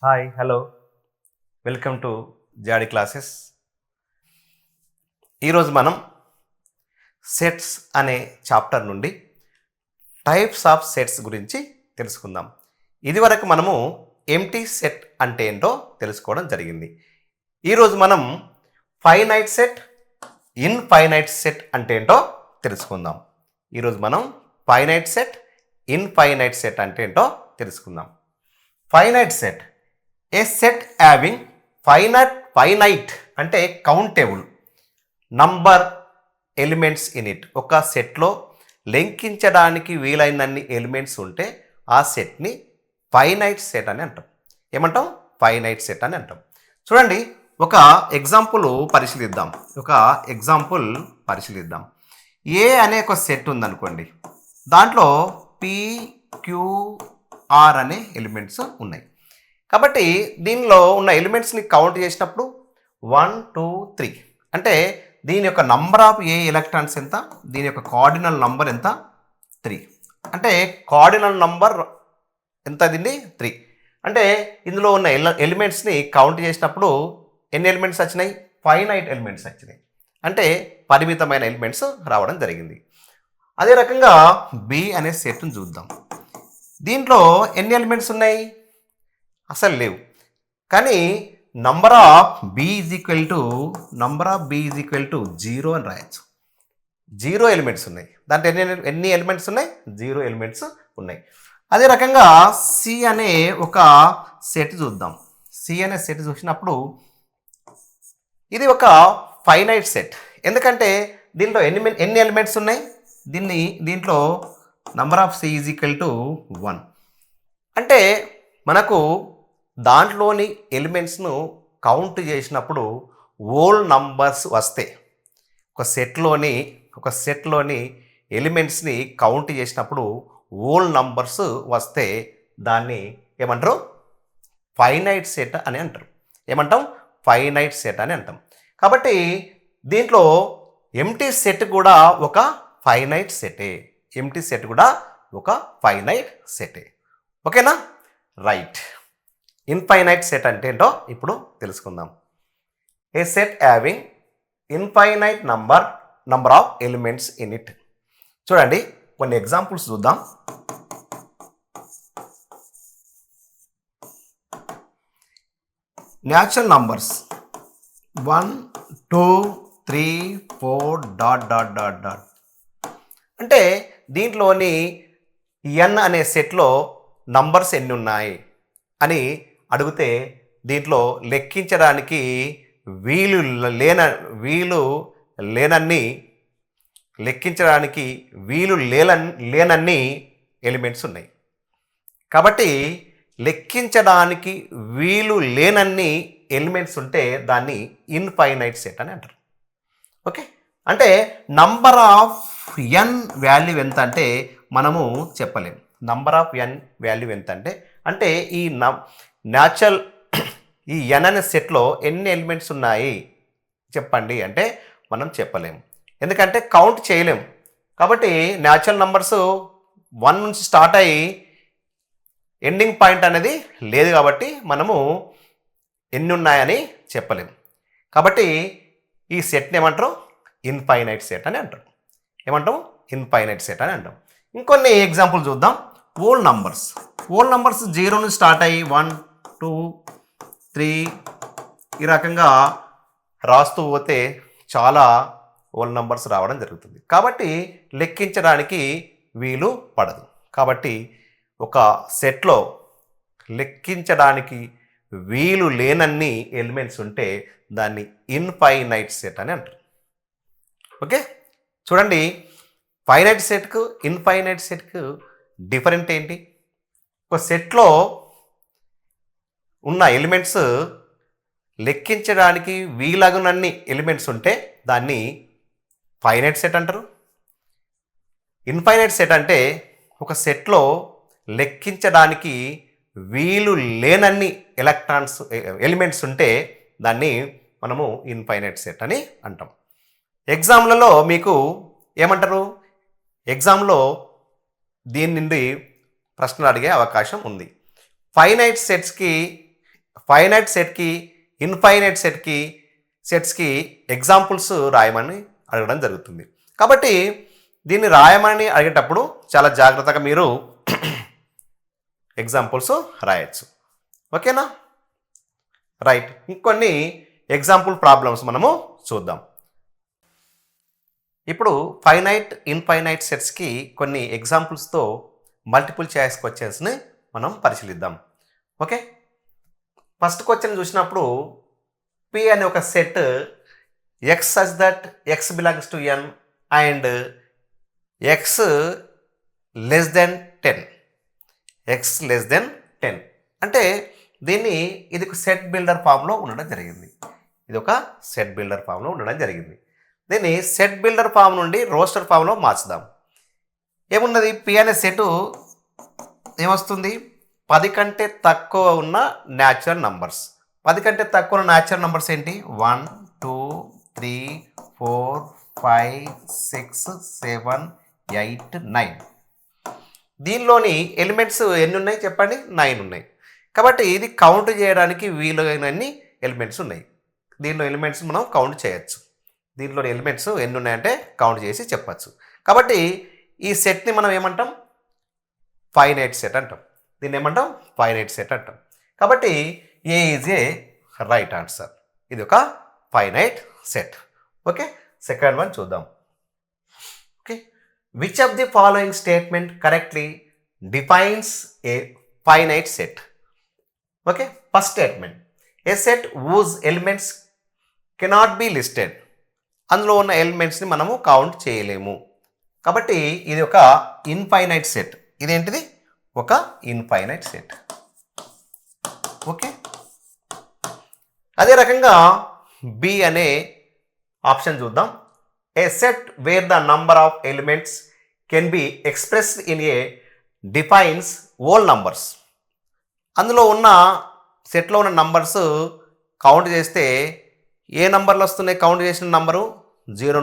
Hi hello welcome to జాడీ classes. ఈరోజు మనం సెట్స్ అనే చాప్టర్ నుండి టైప్స్ ఆఫ్ సెట్స్ గురించి తెలుసుకుందాం. ఇదివరకు మనము ఎంటీ సెట్ అంటే ఏంటో తెలుసుకోవడం జరిగింది. ఈరోజు మనం ఫైనైట్ సెట్, ఇన్ఫైనైట్ సెట్ అంటే ఏంటో తెలుసుకుందాం. ఈరోజు మనం ఫైనైట్ సెట్, ఇన్ఫైనైట్ సెట్ అంటే ఏంటో తెలుసుకుందాం. ఫైనైట్ సెట్ ఏ సెట్ హ్యావింగ్ ఫైనైట్ అంటే countable number elements in it. ఒక సెట్లో లెక్కించడానికి వీలైనన్ని ఎలిమెంట్స్ ఉంటే ఆ సెట్ని ఫైనైట్ సెట్ అని అంటాం. ఏమంటాం? ఫైనైట్ సెట్ అని అంటాం. చూడండి, ఒక ఎగ్జాంపుల్ పరిశీలిద్దాం. ఏ అనే ఒక సెట్ ఉందనుకోండి, దాంట్లో PQR అనే ఎలిమెంట్స్ ఉన్నాయి. కాబట్టి దీనిలో ఉన్న ఎలిమెంట్స్ని కౌంట్ చేసినప్పుడు 1 2 3 అంటే దీని యొక్క నంబర్ ఆఫ్ ఏ ఎలక్ట్రాన్స్ ఎంత, దీని యొక్క కార్డినల్ నంబర్ ఎంత, 3. అంటే కార్డినల్ నంబర్ ఎంత, దీన్ని 3. అంటే ఇందులో ఉన్న ఎలిమెంట్స్ని కౌంట్ చేసినప్పుడు ఎన్ని ఎలిమెంట్స్ వచ్చినాయి? ఫైనైట్ ఎలిమెంట్స్ వచ్చినాయి. అంటే పరిమితమైన ఎలిమెంట్స్ రావడం జరిగింది. అదే రకంగా బి అనే సెట్ని చూద్దాం. దీంట్లో ఎన్ని ఎలిమెంట్స్ ఉన్నాయి? అసలు లేవు. కానీ number of B is equal to 0 అని రాయొచ్చు. 0 ఎలిమెంట్స్ ఉన్నాయి. దాంట్లో ఎన్ని ఎలిమెంట్స్ ఉన్నాయి? 0 ఎలిమెంట్స్ ఉన్నాయి. అదే రకంగా సి అనే ఒక సెట్ చూద్దాం. సి అనే సెట్ చూసినప్పుడు ఇది ఒక ఫైనైట్ సెట్. ఎందుకంటే దీంట్లో ఎన్ని ఎలిమెంట్స్ ఉన్నాయి? దీంట్లో number of C is equal to 1. అంటే మనకు దాంట్లోని ఎలిమెంట్స్ను కౌంట్ చేసినప్పుడు హోల్ నంబర్స్ వస్తే, ఒక సెట్లోని ఎలిమెంట్స్ని కౌంట్ చేసినప్పుడు హోల్ నంబర్స్ వస్తే దాన్ని ఏమంటారు? ఫైనైట్ సెట్ అని అంటారు. ఏమంటాం? ఫైనైట్ సెట్ అని అంటాం. కాబట్టి దీంట్లో ఎంటీ సెట్ కూడా ఒక ఫైనైట్ సెటే. ఎంటీ సెట్ కూడా ఒక ఫైనైట్ సెటే. ఓకేనా? రైట్. ఇన్ఫైనైట్ సెట్ అంటే ఏంటో ఇప్పుడు తెలుసుకుందాం. A set having infinite number of elements in it. చూడండి, కొన్ని ఎగ్జాంపుల్స్ చూద్దాం. న్యాచురల్ నంబర్స్ 1 2 3 4 ... అంటే దీంట్లోని n అనే సెట్లో నంబర్స్ ఎన్ని ఉన్నాయి అని అడిగితే దీంట్లో లెక్కించడానికి వీలు లేనన్ని ఎలిమెంట్స్ ఉన్నాయి. కాబట్టి లెక్కించడానికి వీలు లేనన్ని ఎలిమెంట్స్ ఉంటే దాన్ని ఇన్ఫైనైట్ సెట్ అని అంటారు. ఓకే, అంటే నంబర్ ఆఫ్ n వాల్యూ ఎంత అంటే మనము చెప్పలేము. నంబర్ ఆఫ్ n వాల్యూ ఎంత అంటే ఈ ఈ n అనే సెట్లో ఎన్ని ఎలిమెంట్స్ ఉన్నాయి చెప్పండి అంటే మనం చెప్పలేము. ఎందుకంటే కౌంట్ చేయలేము. కాబట్టి న్యాచురల్ నంబర్స్ 1 నుంచి స్టార్ట్ అయ్యి ఎండింగ్ పాయింట్ అనేది లేదు. కాబట్టి మనము ఎన్ని ఉన్నాయని చెప్పలేము. కాబట్టి ఈ సెట్ని ఏమంటారు? ఇన్ఫైనైట్ సెట్ అని అంటారు. ఏమంటాం? ఇన్ఫైనైట్ సెట్ అని అంటాం. ఇంకొన్ని ఎగ్జాంపుల్ చూద్దాం. హోల్ నంబర్స్ 0 నుంచి స్టార్ట్ అయ్యి 1 2 3 ఈ రకంగా రాస్తూ పోతే చాలా హోల్ నంబర్స్ రావడం జరుగుతుంది. కాబట్టి లెక్కించడానికి వీలు పడదు. కాబట్టి ఒక సెట్లో లెక్కించడానికి వీలు లేనన్ని ఎలిమెంట్స్ ఉంటే దాన్ని ఇన్ఫైనైట్ సెట్ అని అంటారు. ఓకే, చూడండి, ఫైనైట్ సెట్కు ఇన్ఫైనైట్ సెట్కు డిఫరెంట్ ఏంటి? ఒక సెట్లో ఉన్న ఎలిమెంట్స్ లెక్కించడానికి వీలగునన్ని ఎలిమెంట్స్ ఉంటే దాన్ని ఫైనైట్ సెట్ అంటారు. ఇన్ఫైనైట్ సెట్ అంటే ఒక సెట్లో లెక్కించడానికి వీలు లేనన్ని ఎలిమెంట్స్ ఉంటే దాన్ని మనము ఇన్ఫైనైట్ సెట్ అని అంటాం. ఎగ్జామ్లలో మీకు ఏమంటారు? ఎగ్జామ్లో దీని నుండి ప్రశ్నలు అడిగే అవకాశం ఉంది. ఫైనైట్ సెట్స్కి ఫైనైట్ సెట్కి ఇన్ఫైనైట్ సెట్స్కి ఎగ్జాంపుల్స్ రాయమని అడగడం జరుగుతుంది. కాబట్టి దీన్ని రాయమని అడిగేటప్పుడు చాలా జాగ్రత్తగా మీరు ఎగ్జాంపుల్స్ రాయొచ్చు. ఓకేనా? రైట్. ఇంకొన్ని ఎగ్జాంపుల్ ప్రాబ్లమ్స్ మనము చూద్దాం. ఇప్పుడు ఫైనైట్ ఇన్ఫైనైట్ సెట్స్కి కొన్ని ఎగ్జాంపుల్స్తో మల్టిపుల్ చాయిస్ క్వశ్చన్స్ని మనం పరిశీలిద్దాం. ఓకే, ఫస్ట్ క్వశ్చన్ చూసినప్పుడు పి అనే ఒక set X such that X belongs to N and X less than 10. X less than 10 అంటే ఇది ఒక సెట్ బిల్డర్ ఫామ్లో ఉండడం జరిగింది. ఇది ఒక సెట్ బిల్డర్ ఫామ్లో ఉండడం జరిగింది. దీన్ని సెట్ బిల్డర్ ఫామ్ నుండి రోస్టర్ ఫామ్లో మార్చుదాం. ఏమున్నది? పి అనే సెట్ ఏమొస్తుంది? 10 కంటే తక్కువ ఉన్న న్యాచురల్ నంబర్స్. 10 కంటే తక్కువ ఉన్న న్యాచురల్ నంబర్స్ ఏంటి? 1 2 3 4 5 6 7 8 9. దీనిలోని ఎలిమెంట్స్ ఎన్ని ఉన్నాయి చెప్పండి? 9 ఉన్నాయి. కాబట్టి ఇది కౌంట్ చేయడానికి వీలైనన్ని ఎలిమెంట్స్ ఉన్నాయి. దీనిలో ఎలిమెంట్స్ మనం కౌంట్ చేయొచ్చు. దీనిలో ఎలిమెంట్స్ ఎన్ని ఉన్నాయంటే కౌంట్ చేసి చెప్పచ్చు. కాబట్టి ఈ సెట్ని మనం ఏమంటాం? ఫైనైట్ సెట్ అంటాం. దీన్ని ఏమంటాం? ఫైనైట్ సెట్ అంటాం. కాబట్టి A is a right answer. ఇది ఒక finite set. Okay, second one చూద్దాం. Okay, which of the following statement correctly defines a finite set? Okay, first statement, a set whose elements cannot be listed. అందులో ఉన్న ఎలిమెంట్స్ని మనము count చేయలేము. కాబట్టి ఇది ఒక ఇన్ఫైనైట్ సెట్. ఇదేంటిది? ఒక ఇన్ఫైనైట్ సెట్. ఓకే, అదే రకంగా బి అనే ఆప్షన్ చూద్దాం. A set where the number of elements can be expressed in a defines whole numbers. అందులో ఉన్న సెట్లో ఉన్న నంబర్స్ కౌంట్ చేస్తే ఏ నంబర్లు వస్తున్నాయి? కౌంట్ చేసిన నంబరు 0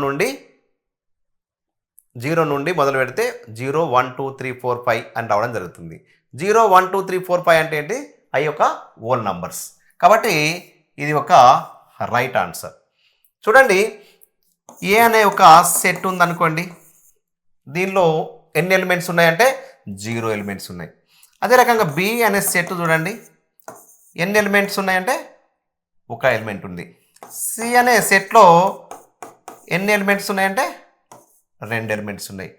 నుండి మొదలు పెడితే 0 1 2 3 4 5 అని రావడం జరుగుతుంది. 0 1 2 3 4 5 అంటే ఏంటి? అవి ఒక ఓల్ నంబర్స్. కాబట్టి ఇది ఒక రైట్ ఆన్సర్. చూడండి, ఏ అనే ఒక సెట్ ఉందనుకోండి. దీనిలో ఎన్ని ఎలిమెంట్స్ ఉన్నాయంటే 0 ఎలిమెంట్స్ ఉన్నాయి. అదే రకంగా బి అనే సెట్ చూడండి, ఎన్ని ఎలిమెంట్స్ ఉన్నాయంటే 1 ఎలిమెంట్ ఉంది. సి అనే సెట్లో ఎన్ని ఎలిమెంట్స్ ఉన్నాయంటే 2 ఎలిమెంట్స్ ఉన్నాయి.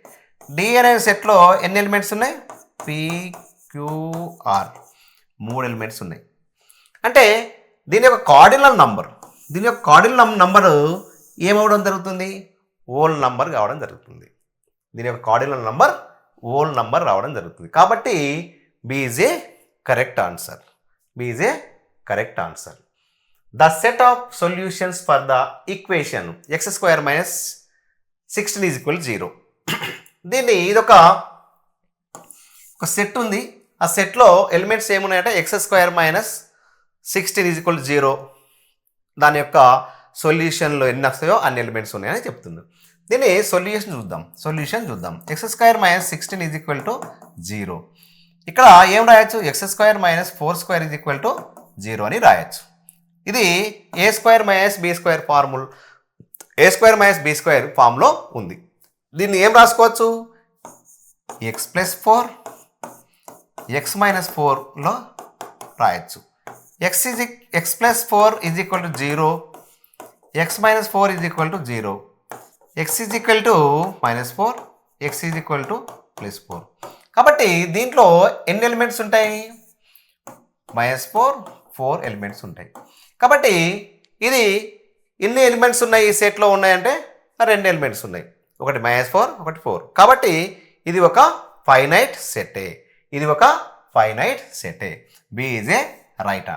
డి అనే సెట్లో ఎన్ని ఎలిమెంట్స్ ఉన్నాయి? పిక్యూఆర్ 3 ఎలిమెంట్స్ ఉన్నాయి. అంటే దీని యొక్క కార్డినల్ నంబరు ఏమవడం జరుగుతుంది? ఓల్ నంబర్ కావడం జరుగుతుంది. దీని యొక్క కార్డినల్ నంబర్ ఓల్ నంబర్ రావడం జరుగుతుంది. కాబట్టి B is a correct answer. B is a correct answer. The set of solutions for the equation x square minus 16 is equal to 0. దీన్ని ఇదొక సెట్ ఉంది. ఆ సెట్లో elements ఏమున్నాయంటే x square minus 16 is equal to 0. దాని యొక్క సొల్యూషన్లో ఎన్ని వస్తాయో అన్ని ఎలిమెంట్స్ ఉన్నాయని చెప్తుంది. దీన్ని సొల్యూషన్ చూద్దాం. x square minus 16 is equal to 0. ఇక్కడ ఏం రాయొచ్చు? x square minus 4 square is equal to 0 అని రాయొచ్చు. ఇది ఏ స్క్వేర్ మైనస్ బి స్క్వేర్ ఫార్ములో ఉంది. దీన్ని ఏం రాసుకోవచ్చు? ఎక్స్ ప్లస్ 4 ఎక్స్ మైనస్ 4లో రాయొచ్చు. X plus 4 is equal to 0, X minus 4 is equal to 0, X is equal to minus 4, X is equal to plus 4. కాబట్టి దీంట్లో ఎన్ని ఎలిమెంట్స్ ఉంటాయి? -4 ఎలిమెంట్స్ ఉంటాయి. కాబట్టి ఇది ఎన్ని ఎలిమెంట్స్ ఉన్నాయి ఈ సెట్లో ఉన్నాయంటే 2 ఎలిమెంట్స్ ఉన్నాయి. ఒకటి -4 ఒకటి 4. కాబట్టి ఇది ఒక ఫైనైట్ సెటే. B is a right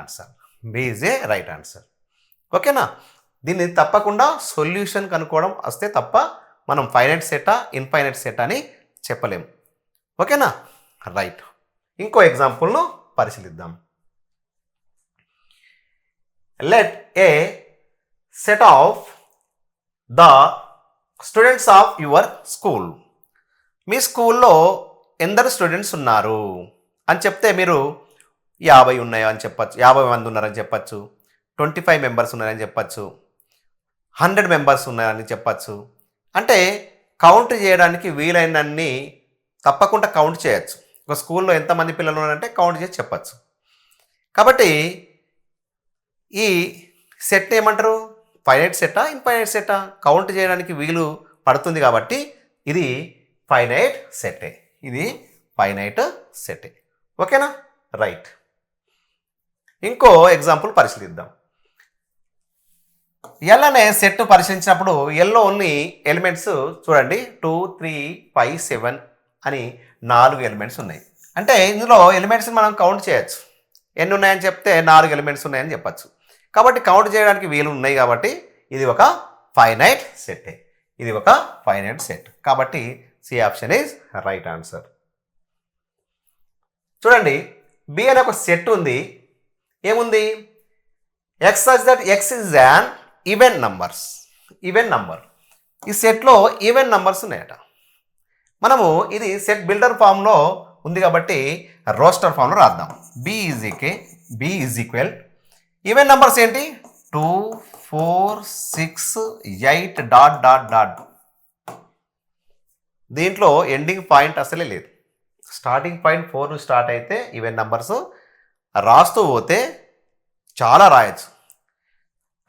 answer. ఓకేనా? దీన్ని తప్పకుండా సొల్యూషన్ కనుక్కోవడం వస్తే తప్ప మనం ఫైనైట్ సెటా ఇన్ఫైనైట్ సెట్ అని చెప్పలేము. ఓకేనా? రైట్. ఇంకో ఎగ్జాంపుల్ను పరిశీలిద్దాం. Let a set of the students of your school. మీ స్కూల్లో ఎందరు స్టూడెంట్స్ ఉన్నారు అని చెప్తే మీరు 50 ఉన్నాయో అని చెప్పచ్చు, 50 మంది ఉన్నారని చెప్పచ్చు, 25 మెంబర్స్ ఉన్నారని చెప్పచ్చు, 100 మెంబర్స్ ఉన్నారని చెప్పచ్చు. అంటే కౌంట్ చేయడానికి వీలైనన్ని తప్పకుండా కౌంట్ చేయొచ్చు. ఒక స్కూల్లో ఎంతమంది పిల్లలు ఉన్నారంటే కౌంట్ చేసి చెప్పచ్చు. కాబట్టి ఈ సెట్ ఏమంటారు, ఫైనైట్ సెట్టా ఇన్ఫైనైట్ సెట్టా? కౌంట్ చేయడానికి వీలు పడుతుంది కాబట్టి ఇది ఫైనైట్ సెట్టే, ఇది ఫైనైట్ సెట్టే. ఓకేనా? రైట్. ఇంకో ఎగ్జాంపుల్ పరిశీలిద్దాం. ఎల్ అనే సెట్ పరిశీలించినప్పుడు ఎల్లో ఉన్న ఎలిమెంట్స్ చూడండి 2, 3, 5, 7 అని 4 ఎలిమెంట్స్ ఉన్నాయి. అంటే ఇందులో ఎలిమెంట్స్ మనం కౌంట్ చేయొచ్చు. ఎన్ని ఉన్నాయని చెప్తే 4 ఎలిమెంట్స్ ఉన్నాయని చెప్పచ్చు. కాబట్టి కౌంట్ చేయడానికి వీలు ఉన్నాయి కాబట్టి ఇది ఒక ఫైనైట్ సెట్టే, ఇది ఒక ఫైనైట్ సెట్. కాబట్టి C option is right answer. చూడండి, బి అనే ఒక సెట్ ఉంది. ఏముంది? X such that X is an even numbers. Even number. ఈ సెట్లో ఈవెన్ నంబర్స్ ఉన్నాయట. మనము ఇది సెట్ బిల్డర్ ఫామ్లో ఉంది కాబట్టి రోస్టర్ ఫామ్లో రాద్దాం. B is equal even numbers ఏంటి? 2, 4, 6, 8 డాట్ డాట్ డాట్. దీంట్లో ఎండింగ్ పాయింట్ అసలే లేదు. స్టార్టింగ్ పాయింట్ 4 స్టార్ట్ అయితే ఈవెన్ నంబర్స్ రాస్తూ పోతే చాలా రాయొచ్చు.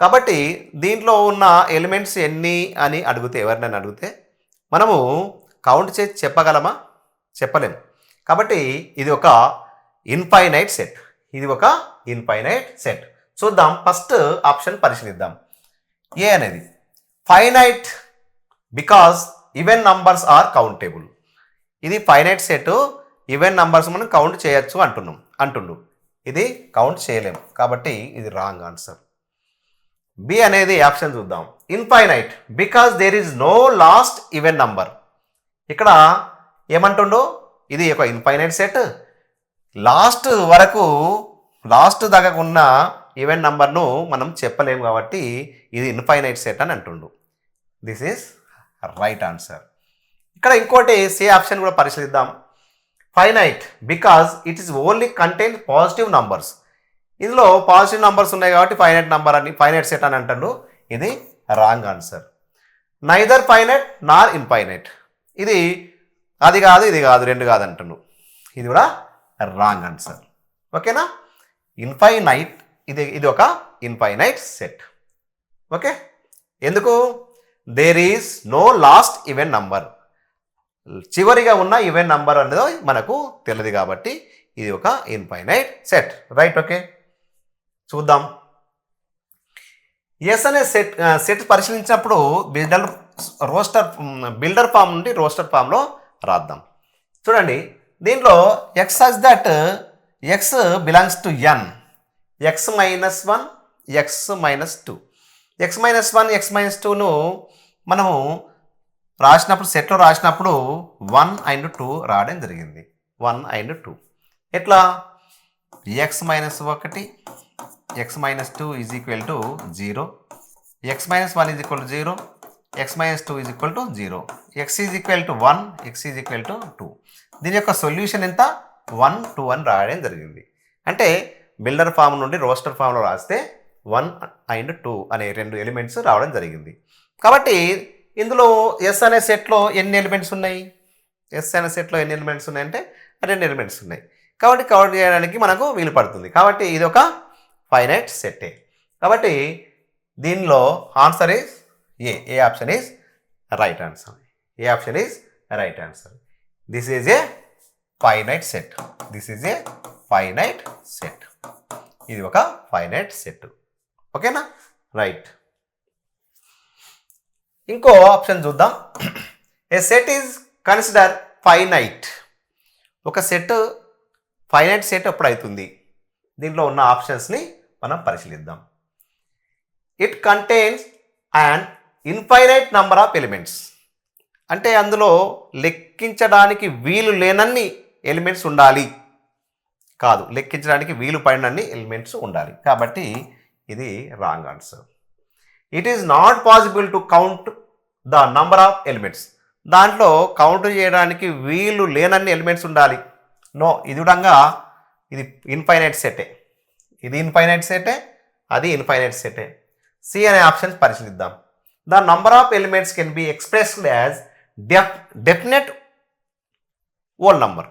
కాబట్టి దీంట్లో ఉన్న ఎలిమెంట్స్ ఎన్ని అని అడిగితే, ఎవరినైనా అడిగితే మనము కౌంట్ చేసి చెప్పగలమా? చెప్పలేము. కాబట్టి ఇది ఒక ఇన్ఫైనైట్ సెట్, ఇది ఒక ఇన్ఫైనైట్ సెట్. చూద్దాం, ఫస్ట్ ఆప్షన్ పరిశీలిద్దాం. ఏ అనేది finite because even numbers are countable. ఇది ఫైనైట్ సెట్, ఈవెన్ నంబర్స్ మనం కౌంట్ చేయొచ్చు అంటుండు. ఇది కౌంట్ చేయలేము కాబట్టి ఇది రాంగ్ ఆన్సర్. బి అనేది ఆప్షన్ చూద్దాం. Infinite because there is no last even number. ఇక్కడ ఏమంటుండో, ఇది ఒక ఇన్ఫైనైట్ సెట్, లాస్ట్ వరకు లాస్ట్ దాకా ఉన్న ఈవెన్ నంబర్ను మనం చెప్పలేము కాబట్టి ఇది ఇన్ఫైనైట్ సెట్ అని అంటుండు. This is right answer. ఇక్కడ ఇంకోటి సి ఆప్షన్ కూడా పరిశీలిద్దాం. Finite because it is only contain positive numbers. ఇందులో పాజిటివ్ నంబర్స్ ఉన్నాయి కాబట్టి ఫైనైట్ సెట్ అని అంటాడు. ఇది రాంగ్ ఆన్సర్. నైదర్ ఫైనైట్ నార్ ఇన్ఫైనైట్. ఇది అది కాదు ఇది కాదు, రెండు కాదు అంటున్నాడు. ఇది కూడా రాంగ్ ఆన్సర్. ఓకేనా? ఇన్ఫైనైట్ ఇది ఒక ఇన్ఫైనైట్ సెట్. ఓకే, ఎందుకు? There is no last even number. చివరిగా ఉన్న ఈవెన్ నంబర్ అనేది మనకు తెలియదు కాబట్టి ఇది ఒక ఇన్ఫైనైట్ సెట్. రైట్. ఓకే, చూద్దాం. ఎస్ అనే సెట్ పరిశీలించినప్పుడు బిల్డర్ ఫామ్ నుండి రోస్టర్ ఫామ్లో రాద్దాం. చూడండి, దీంట్లో x such that X belongs to N, x minus 1, x minus 2. X minus 1, x minus 2ను మనము రాసినప్పుడు సెట్లో రాసినప్పుడు 1 and 2 రావడం జరిగింది. 1 and 2 ఎట్లా? X minus 1, x minus 2 is equal to 0, X minus 1 is equal to 0, X minus 2 is equal to 0, X is equal to 1, X is equal to 2. దీని యొక్క సొల్యూషన్ ఎంత? 1, 2 అని రాయడం జరిగింది. అంటే బిల్డర్ ఫామ్ నుండి రోస్టర్ ఫామ్లో రాస్తే 1 and 2 అనే 2 ఎలిమెంట్స్ రావడం జరిగింది. కాబట్టి ఇందులో ఎస్ అనే సెట్లో ఎన్ని ఎలిమెంట్స్ ఉన్నాయి? ఎస్ అనే సెట్లో ఎన్ని ఎలిమెంట్స్ ఉన్నాయంటే 2 ఎలిమెంట్స్ ఉన్నాయి. కాబట్టి కౌంట్ చేయడానికి మనకు వీలు పడుతుంది. కాబట్టి ఇది ఒక ఫైనైట్ సెట్టే. కాబట్టి దీనిలో answer is a option is right answer. A option is right answer. This is a finite set. This is a finite set. ఇది ఒక ఫైనైట్ సెట్. ఓకేనా? రైట్. ఇంకో ఆప్షన్ చూద్దాం. A set is consider finite. ఒక set finite set ఎప్పుడు అవుతుంది? దీంట్లో ఉన్న ఆప్షన్స్ని మనం పరిశీలిద్దాం. It contains and infinite number of elements. అంటే అందులో లెక్కించడానికి వీలు లేనన్ని ఎలిమెంట్స్ ఉండాలి. కాదు, లెక్కించడానికి వీలు పడినన్ని ఎలిమెంట్స్ ఉండాలి. కాబట్టి ఇది wrong answer. It is not possible to count the number of elements. దాంట్లో కౌంట్ చేయడానికి వీలు లేనన్ని ఎలిమెంట్స్ ఉండాలి. నో, ఇది కూడా ఇది ఇన్ఫైనైట్ సెటే, ఇది ఇన్ఫైనైట్ సెటే, అది ఇన్ఫైనైట్ సెటే. సి అనే ఆప్షన్ పరిశీలిద్దాం. The number of elements can be expressed as definite whole number.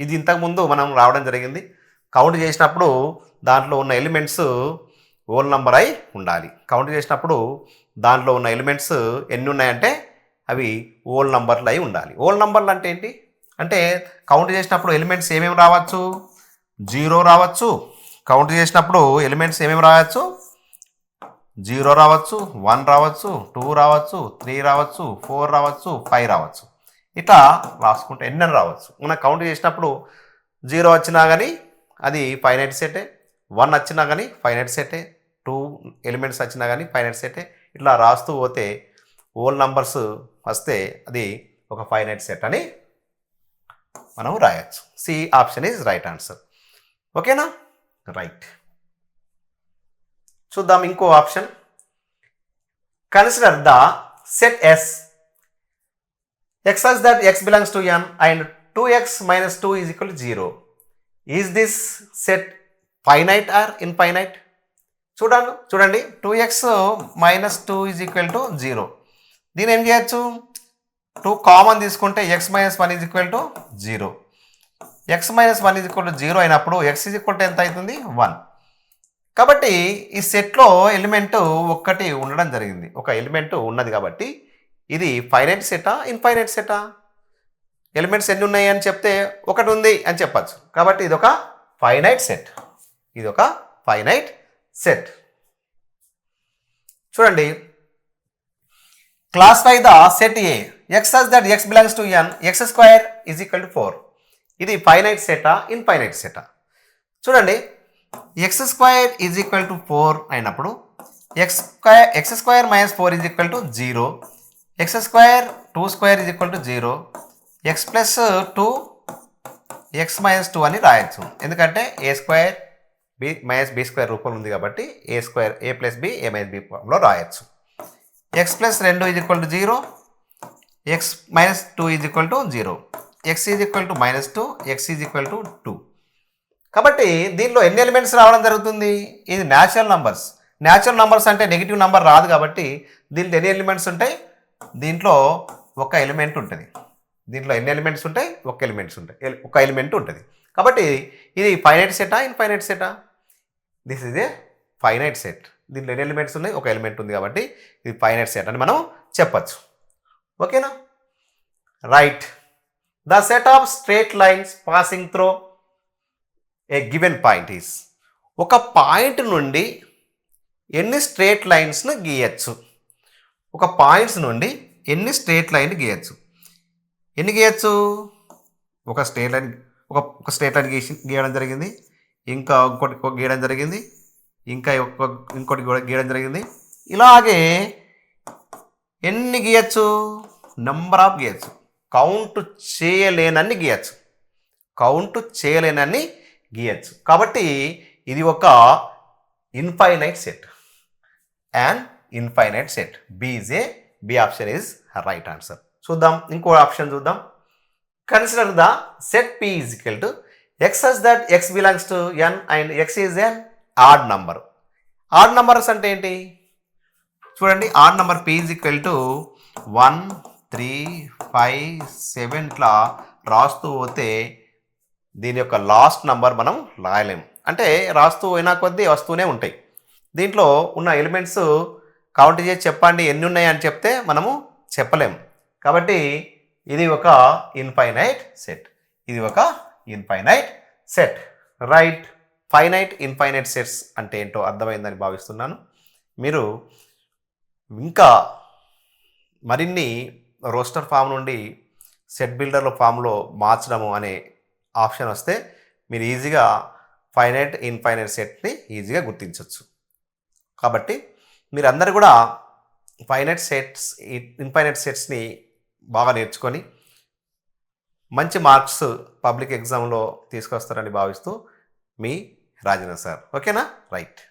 ఇది ఇంతకుముందు మనం రావడం జరిగింది. కౌంట్ చేసినప్పుడు దాంట్లో ఉన్న ఎలిమెంట్స్ హోల్ నంబర్ అయి ఉండాలి. కౌంట్ చేసినప్పుడు దాంట్లో ఉన్న ఎలిమెంట్స్ ఎన్ని ఉన్నాయంటే అవి హోల్ నంబర్లు అయి ఉండాలి. హోల్ నంబర్లు అంటే ఏంటి అంటే కౌంట్ చేసినప్పుడు ఎలిమెంట్స్ ఏమేమి రావచ్చు, 0 రావచ్చు. కౌంట్ చేసినప్పుడు ఎలిమెంట్స్ ఏమేమి రావచ్చు, 0 రావచ్చు, 1 రావచ్చు, 2 రావచ్చు, 3 రావచ్చు, 4 రావచ్చు, 5 రావచ్చు. ఇట్లా రాసుకుంటే ఎన్ని రావచ్చు. మనం కౌంట్ చేసినప్పుడు 0 వచ్చినా కానీ అది ఫైనైట్ సెటే, 1 వచ్చినా కానీ ఫైనైట్ సెటే, 2 ఎలిమెంట్స్ వచ్చినా కానీ ఫైనైట్ సెటే. ఇట్లా రాస్తూ పోతే హోల్ నంబర్స్ వస్తే అది ఒక ఫైనైట్ సెట్ అని మనం రాయొచ్చు. C option is right answer. ఓకేనా, రైట్. చూద్దాం ఇంకో option. Consider the set S x such that x belongs to n and 2x minus 2 is equal to 0. Is this set finite or infinite? చూడండి 2x minus 2 is equal to 0. దీని ఏం చేయొచ్చు, 2 common తీసుకుంటే x minus 1 is equal to 0. x minus 1 is equal to 0 అయినప్పుడు x is equal to ఎంత అవుతుంది, 1. కాబట్టి ఈ సెట్లో ఎలిమెంట్ ఒక్కటి ఉండడం జరిగింది, ఒక ఎలిమెంట్ ఉన్నది. కాబట్టి ఇది ఫైనైట్ సెటా ఇన్ఫైనైట్ సెటా? ఎలిమెంట్స్ ఎన్ని ఉన్నాయి అని చెప్తే ఒకటి ఉంది అని చెప్పచ్చు. కాబట్టి ఇది ఒక ఫైనైట్ సెట్, ఇది ఒక ఫైనైట్ సెట్. చూడండి, classify the set A x such that x belongs to n x square is equal to 4. ఇది ఫైనైట్ సెటా ఇన్ఫైనైట్ సెటా? చూడండి, x square is equal to 4 అయినప్పుడు x square minus 4 is equal to 0. x square 2 square is equal to 0. x plus 2 x minus 2 అని రాయొచ్చు. ఎందుకంటే a square b minus b square రూపంలో ఉంది కాబట్టి a square a plus b a minus b ఫామ్లో రాయొచ్చు. x plus 2 is equal to 0. x minus 2 is equal to 0. x is equal to minus 2. x is equal to 2. కాబట్టి దీనిలో ఎన్ని elements రావడం జరుగుతుంది, ఇది న్యాచురల్ నంబర్స్. న్యాచురల్ నంబర్స్ అంటే negative number రాదు. కాబట్టి దీంట్లో ఎన్ని ఎలిమెంట్స్ ఉంటాయి, దీంట్లో ఒక ఎలిమెంట్ ఉంటుంది. దీంట్లో ఎన్ని ఎలిమెంట్స్ ఉంటాయి, ఒక ఎలిమెంట్ ఉంటుంది. కాబట్టి ఇది ఫైనైట్ సెటా ఇన్ఫైనైట్ సెటా? This is a finite set. దీంట్లో ఎన్ని ఎలిమెంట్స్ ఉన్నాయి, ఒక ఎలిమెంట్ ఉంది. కాబట్టి ఇది ఫైనైట్ సెట్ అని మనం చెప్పచ్చు. ఓకేనా, right. The set of straight lines passing through a given point is. ఒక పాయింట్ నుండి ఎన్ని స్ట్రేట్ లైన్స్ను గీయచ్చు, ఒక పాయింట్స్ నుండి ఎన్ని స్ట్రేట్ లైన్ గీయచ్చు. ఎన్ని గీయచ్చు, ఒక స్ట్రేట్ లైన్ గీయడం జరిగింది, ఇంకా ఇంకోటి గీయడం జరిగింది, ఇంకా ఇంకోటి గీయడం జరిగింది. ఇలాగే ఎన్ని గీయచ్చు, నెంబర్ ఆఫ్ గీయచ్చు. కౌంట్ చేయలేనన్ని గీయచ్చు, గీయచ్చు. కాబట్టి ఇది ఒక infinite set, and infinite set. B option is right answer. చూద్దాం ఇంకో ఆప్షన్ చూద్దాం. Consider the set p is equal to x such that x belongs to n and x is an odd number. Add numbers అంటే ఏంటి చూడండి. Odd number p is equal to 1 3 5 7 ఇట్లా రాస్తూ పోతే దీని యొక్క లాస్ట్ నంబర్ మనం రాయలేము. అంటే రాస్తూ పోయినా కొద్దీ వస్తూనే ఉంటాయి. దీంట్లో ఉన్న ఎలిమెంట్స్ కౌంట్ చేసి చెప్పండి ఎన్ని ఉన్నాయి అని చెప్తే మనము చెప్పలేము. కాబట్టి ఇది ఒక ఇన్ఫైనైట్ సెట్, ఇది ఒక infinite set. Right. Finite infinite sets అంటే ఏంటో అర్థమైందని భావిస్తున్నాను. మీరు ఇంకా మరిన్ని రోస్టర్ ఫామ్ నుండి సెట్ బిల్డర్ల ఫామ్లో మార్చడము అనే ఆప్షన్ వస్తే మీరు ఈజీగా ఫైనైట్ ఇన్ఫైనైట్ సెట్ని ఈజీగా గుర్తించవచ్చు. కాబట్టి మీరందరూ కూడా ఫైనైట్ సెట్స్ ఇన్ఫైనైట్ సెట్స్ని బాగా నేర్చుకొని మంచి మార్క్స్ పబ్లిక్ ఎగ్జామ్లో తీసుకొస్తారని భావిస్తూ మీ రాజేంద్ర సార్. ఓకేనా, రైట్.